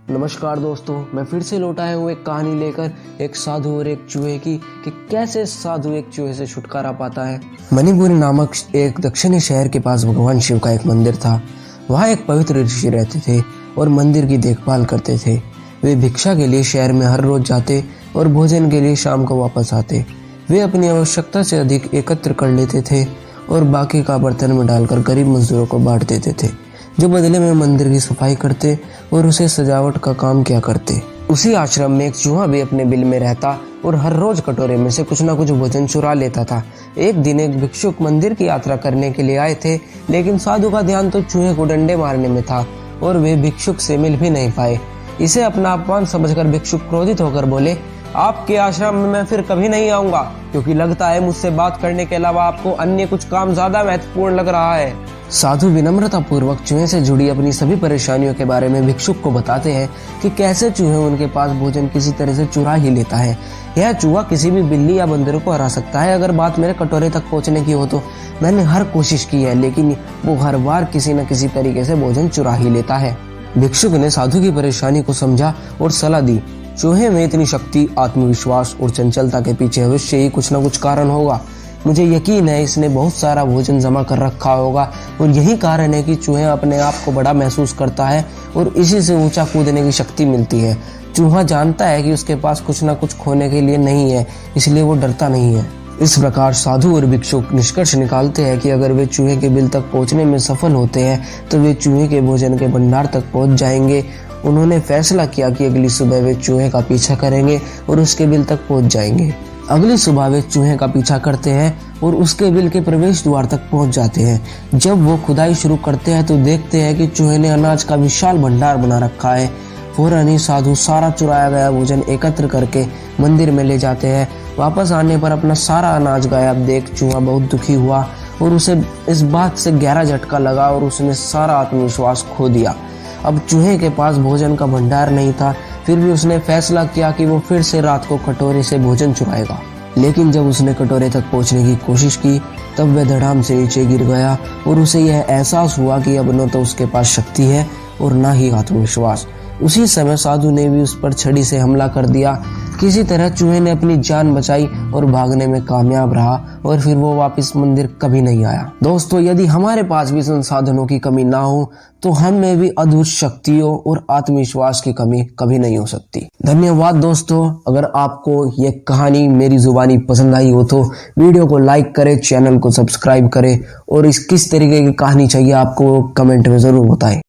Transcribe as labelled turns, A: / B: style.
A: नमस्कार दोस्तों, मैं फिर से लौट आया हूँ एक कहानी लेकर, एक साधु और एक चूहे की, कि कैसे साधु एक चूहे से छुटकारा पाता है। मणिपुर नामक एक दक्षिणी शहर के पास भगवान शिव का एक मंदिर था। वहाँ एक पवित्र ऋषि रहते थे और मंदिर की देखभाल करते थे। वे भिक्षा के लिए शहर में हर रोज जाते और भोजन के लिए शाम को वापस आते। वे अपनी आवश्यकता से अधिक एकत्र कर लेते थे और बाकी का बर्तन में डालकर गरीब मजदूरों को बांट देते थे, जो बदले में मंदिर की सफाई करते और उसे सजावट का काम किया करते। उसी आश्रम में एक चूहा भी अपने बिल में रहता और हर रोज कटोरे में से कुछ न कुछ भोजन चुरा लेता था। एक दिन एक भिक्षुक मंदिर की यात्रा करने के लिए आए थे, लेकिन साधु का ध्यान तो चूहे को डंडे मारने में था और वे भिक्षुक से मिल भी नहीं पाए। इसे अपना अपमान समझकर भिक्षुक क्रोधित होकर बोले, आपके आश्रम में मैं फिर कभी नहीं आऊंगा, क्योंकि लगता है मुझसे बात करने के अलावा आपको अन्य कुछ काम ज्यादा महत्वपूर्ण लग रहा है। साधु विनम्रता पूर्वक चूहे से जुड़ी अपनी सभी परेशानियों के बारे में भिक्षुक को बताते हैं कि कैसे चूहे उनके पास भोजन किसी तरह से चुरा ही लेता है। यह चूहा किसी भी बिल्ली या बंदर को हरा सकता है। अगर बात मेरे कटोरे तक पहुंचने की हो तो मैंने हर कोशिश की है, लेकिन वो हर बार किसी न किसी तरीके से भोजन चुरा ही लेता है। भिक्षुक ने साधु की परेशानी को समझा और सलाह दी, चूहे में इतनी शक्ति, आत्मविश्वास और चंचलता के पीछे अवश्य ही कुछ न कुछ कारण होगा। मुझे यकीन है इसने बहुत सारा भोजन जमा कर रखा होगा और यही कारण है कि चूहे अपने आप को बड़ा महसूस करता है और इसी से ऊंचा कूदने की शक्ति मिलती है। चूहा जानता है कि उसके पास कुछ न कुछ खोने के लिए नहीं है, इसलिए वो डरता नहीं है। इस प्रकार साधु और भिक्षुक निष्कर्ष निकालते हैं कि अगर वे चूहे के बिल तक पहुंचने में सफल होते हैं तो वे चूहे के भोजन के भंडार तक पहुंच जाएंगे। उन्होंने फैसला किया कि अगली सुबह वे चूहे का पीछा करेंगे और उसके बिल तक पहुंच जाएंगे। अगली सुबह वे चूहे का पीछा करते हैं और उसके बिल के प्रवेश द्वार तक पहुंच जाते हैं। जब वो खुदाई शुरू करते हैं तो देखते हैं कि चूहे ने अनाज का विशाल भंडार बना रखा है। फौरन ही साधु सारा चुराया गया भोजन एकत्र करके मंदिर में ले जाते हैं। वापस आने पर अपना सारा अनाज गायब देख चूहा बहुत दुखी हुआ और उसे इस बात से गहरा झटका लगा और उसने सारा आत्मविश्वास खो दिया। अब चूहे के पास भोजन का भंडार नहीं था, फिर भी उसने फैसला किया कि वो फिर से रात को कटोरे से भोजन चुराएगा। लेकिन जब उसने कटोरे तक पहुंचने की कोशिश की तब वह धड़ाम से नीचे गिर गया और उसे यह एहसास हुआ कि अब न तो उसके पास शक्ति है और न ही आत्मविश्वास। उसी समय साधु ने भी उस पर छड़ी से हमला कर दिया। किसी तरह चूहे ने अपनी जान बचाई और भागने में कामयाब रहा और फिर वो वापस मंदिर कभी नहीं आया। दोस्तों, यदि हमारे पास भी संसाधनों की कमी ना हो तो हम में भी अद्भुत शक्तियों और आत्मविश्वास की कमी कभी नहीं हो सकती। धन्यवाद दोस्तों। अगर आपको ये कहानी मेरी जुबानी पसंद आई हो तो वीडियो को लाइक करें, चैनल को सब्सक्राइब करें और किस तरीके की कहानी चाहिए आपको कमेंट में जरूर बताएं।